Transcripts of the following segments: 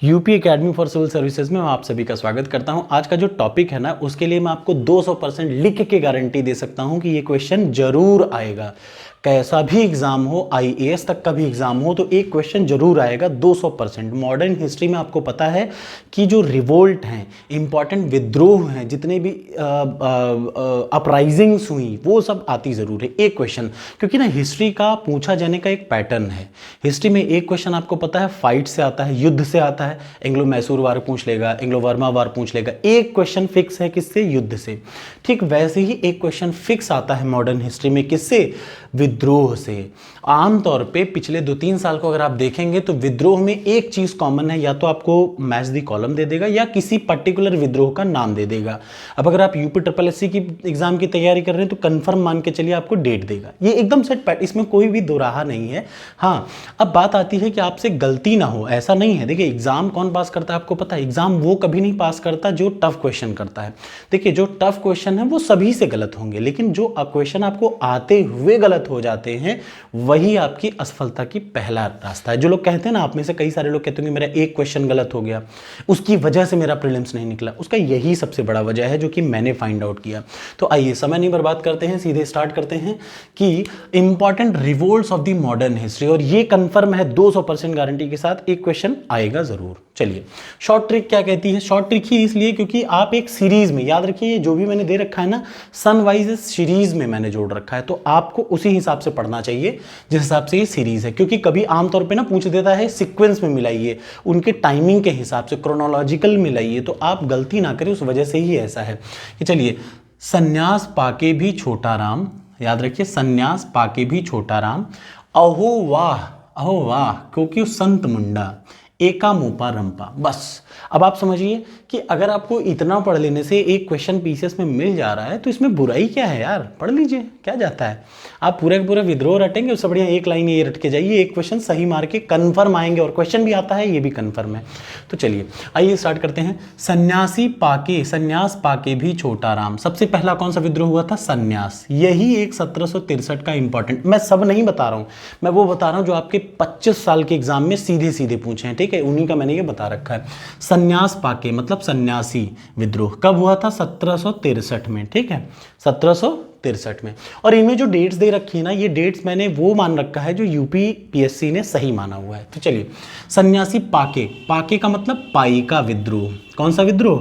UP academy for civil services में मैं आप सभी का स्वागत करता हूं। आज का जो टॉपिक है ना, उसके लिए मैं आपको 200% लिख के गारंटी दे सकता हूं कि ये क्वेश्चन जरूर आएगा। कैसा भी एग्जाम हो, आईएएस तक का भी एग्जाम हो, तो एक क्वेश्चन जरूर आएगा 200%। मॉडर्न हिस्ट्री में आपको पता है कि जो रिवोल्ट हैं, इंपॉर्टेंट विद्रोह हैं, जितने भी अपराइजिंग्स हुई, वो सब आती जरूर है एक क्वेश्चन। क्योंकि ना हिस्ट्री का पूछा जाने का एक पैटर्न है। हिस्ट्री में एक क्वेश्चन आपको पता है फाइट से आता है, युद्ध से आता है। एंग्लो मैसूर वार पूछ लेगा, एंग्लो वर्मा वार पूछ लेगा। एक क्वेश्चन फिक्स है किससे? युद्ध से। ठीक वैसे ही एक क्वेश्चन फिक्स आता है मॉडर्न हिस्ट्री में किससे? विद्रोह से। आमतौर पे पिछले 2-3 साल को अगर आप देखेंगे तो विद्रोह में एक चीज कॉमन है, या तो आपको मैच दी कॉलम दे देगा या किसी पर्टिकुलर विद्रोह का नाम दे देगा। अब अगर आप यूपी ट्रिपल एससी की एग्जाम की तैयारी कर रहे हैं तो कंफर्म मान के चलिए आपको डेट देगा। ये एकदम सेट पैट, इसमें कोई भी दोराहा नहीं है। हाँ, अब बात आती है कि आपसे गलती ना हो, ऐसा नहीं है। देखिए, एग्जाम कौन पास करता है आपको पता है? एग्जाम वो कभी नहीं पास करता जो टफ क्वेश्चन करता है। देखिए, जो टफ क्वेश्चन है वो सभी से गलत होंगे, लेकिन जो क्वेश्चन आपको आते हुए गलत हो जाते हैं वही आपकी असफलता की पहला रास्ता है। जो लोग कहते हैं ना, आप में से कई सारे लोग कहते हैं मेरा एक क्वेश्चन गलत हो गया, उसकी वजह से मेरा प्रीलिम्स नहीं निकला, उसका यही सबसे बड़ा वजह है जो कि मैंने फाइंड आउट किया। तो आइए समय नहीं बर्बाद करते हैं, सीधे स्टार्ट करते हैं कि important revolts of the modern history. और ये कंफर्म है 200% गारंटी के साथ एक क्वेश्चन आएगा जरूर। चलिए, शॉर्ट ट्रिक क्या कहती है? शॉर्ट ट्रिक ही इसलिए क्योंकि आप एक सीरीज में, याद रखिए जो भी मैंने दे रखा है ना, सन वाइज सीरीज में मैंने जोड़ रखा है, तो आपको उसी हिसाब से पढ़ना चाहिए जिस हिसाब से ये सीरीज है। क्योंकि कभी आमतौर पे ना पूछ देता है सीक्वेंस में मिलाइए, उनके टाइमिंग के हिसाब से क्रोनोलॉजिकल मिलाइए, तो आप गलती ना करें, उस वजह से ही ऐसा है कि चलिए, संन्यास पाके भी छोटा राम, याद रखिए, संन्यास पाके भी छोटा राम, अहो वाह क्योंकि संत मुंडा, एका मोपा रंपा। बस अब आप समझिए कि अगर आपको इतना पढ़ लेने से एक क्वेश्चन पीसीएस में मिल जा रहा है तो इसमें बुराई क्या है यार? पढ़ लीजिए, क्या जाता है। आप पूरे का पूरा विद्रोह रटेंगे, उससे बढ़िया एक लाइन ये रट के जाइए, एक क्वेश्चन सही मार के कन्फर्म आएंगे, और क्वेश्चन भी आता है, ये भी कन्फर्म है। तो चलिए आइए स्टार्ट करते हैं। संन्यास पाके भी छोटा राम। सबसे पहला कौन सा विद्रोह हुआ था? संन्यास। यही एक 1763 का इंपॉर्टेंट, मैं सब नहीं बता रहा हूं, मैं वो बता रहा हूं जो आपके 25 साल के एग्जाम में सीधे सीधे पूछे हैं, ठीक है, उन्हीं का मैंने ये बता रखा है। संन्यास पाके मतलब सन्यासी विद्रोह कब हुआ था? 1763 में, ठीक है, 1763 में। और इनमें जो डेट्स दे रखी है ना, ये डेट्स मैंने वो मान रखा है जो यूपी पीएससी ने सही माना हुआ है। तो चलिए, सन्यासी पाके, पाके का मतलब पाई का विद्रोह। कौन सा विद्रोह?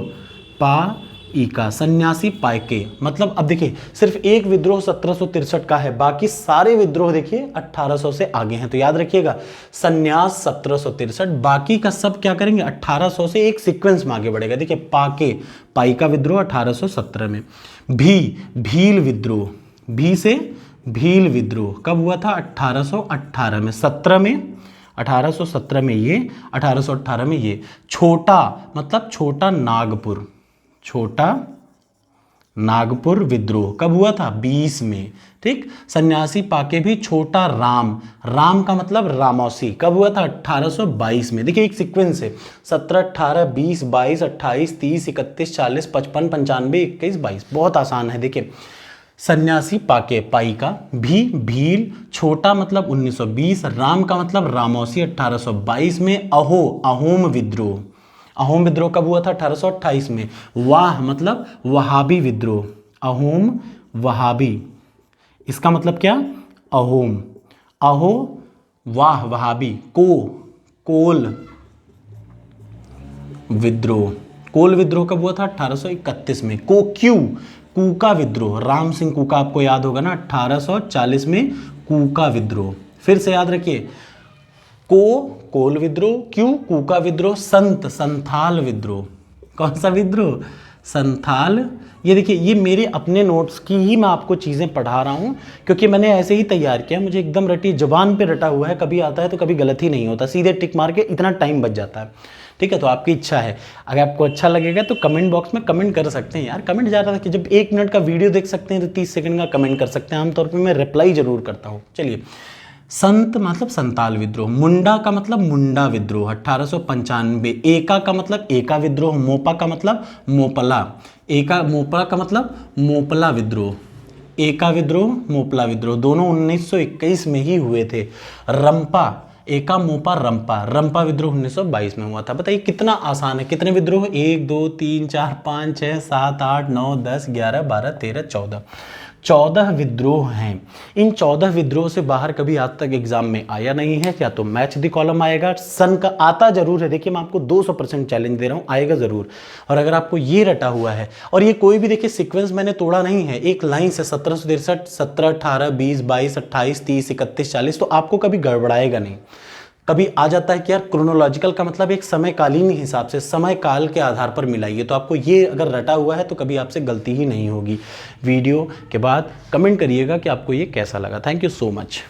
पाईका, सन्यासी पाके मतलब, अब देखिए सिर्फ एक विद्रोह 1763 का है, बाकी सारे विद्रोह देखिए 1800 से आगे हैं। तो याद रखिएगा, सन्यास 1763, बाकी का सब क्या करेंगे? 1800 से एक सीक्वेंस में आगे बढ़ेगा। देखिए, पाके, पाई का विद्रोह 1817 में। भील विद्रोह, भी से भील विद्रोह कब हुआ था? 1818 में, 17 में, 1817 में ये, 1818 में ये। छोटा मतलब छोटा नागपुर, छोटा नागपुर विद्रोह कब हुआ था? 20 में, ठीक। सन्यासी पाके भी छोटा राम, राम का मतलब रामौसी, कब हुआ था? 1822 में। देखिए एक सीक्वेंस है, 17, 18, 20, 22, 28, 30, 31, 40, 55, 95, 21, 22। बहुत आसान है। देखिए, सन्यासी पाके, पाई का, भील, छोटा मतलब 1920, राम का मतलब रामौसी 1822 में। अहोम विद्रोह, अहोम विद्रोह कब हुआ था? 1828 में। वाह मतलब वहाबी विद्रोह, अहोम वहाबी, इसका मतलब क्या? अहोम, अहो वाह वहाबी। कोल विद्रोह, कोल विद्रोह कब हुआ था? 1831 में। कूका विद्रोह, राम सिंह कूका, आपको याद होगा ना, 1840 में कूका विद्रोह। फिर से याद रखिए, कोल विद्रोह, कूका विद्रोह, संथाल विद्रोह। कौन सा विद्रोह? संथाल। ये देखिए, ये मेरे अपने नोट्स की ही मैं आपको चीज़ें पढ़ा रहा हूँ, क्योंकि मैंने ऐसे ही तैयार किया, मुझे एकदम रटी जबान पे रटा हुआ है, कभी आता है तो कभी गलत ही नहीं होता, सीधे टिक मार के इतना टाइम बच जाता है, ठीक है। तो आपकी इच्छा है, अगर आपको अच्छा लगेगा तो कमेंट बॉक्स में कमेंट कर सकते हैं यार। कमेंट ज़्यादा कि जब 1 मिनट का वीडियो देख सकते हैं तो 30 सेकंड का कमेंट कर सकते हैं। आमतौर पर मैं रिप्लाई जरूर करता हूँ। चलिए, संत मतलब संताल विद्रोह, मुंडा का मतलब मुंडा विद्रोह 1895, एका का मतलब एका विद्रोह, मोपा का मतलब मोपला, एका मोपला का मतलब मोपला विद्रोह, एका विद्रोह, मोपला विद्रोह, दोनों 1921 में ही हुए थे। रंपा एका मोपा रंपा, रंपा विद्रोह 1922 में हुआ था। बताइए कितना आसान है। कितने विद्रोह? 1 2 3 4 5 6 7 8 9 10 11 12 13 14, 14 विद्रोह हैं। इन 14 विद्रोह से बाहर कभी आज तक एग्जाम में आया नहीं है। क्या तो मैच द कॉलम आएगा, सन का आता जरूर है। देखिए मैं आपको 200% चैलेंज दे रहा हूं, आएगा जरूर। और अगर आपको ये रटा हुआ है, और ये कोई भी देखिए सीक्वेंस मैंने तोड़ा नहीं है, एक लाइन से 1763 17 18 20 22 28 30 31 40, तो आपको कभी गड़बड़ाएगा नहीं। कभी आ जाता है कि यार क्रोनोलॉजिकल का मतलब एक समयकालीन हिसाब से, समय काल के आधार पर मिलाइए, तो आपको ये अगर रटा हुआ है तो कभी आपसे गलती ही नहीं होगी। वीडियो के बाद कमेंट करिएगा कि आपको ये कैसा लगा। Thank you so much.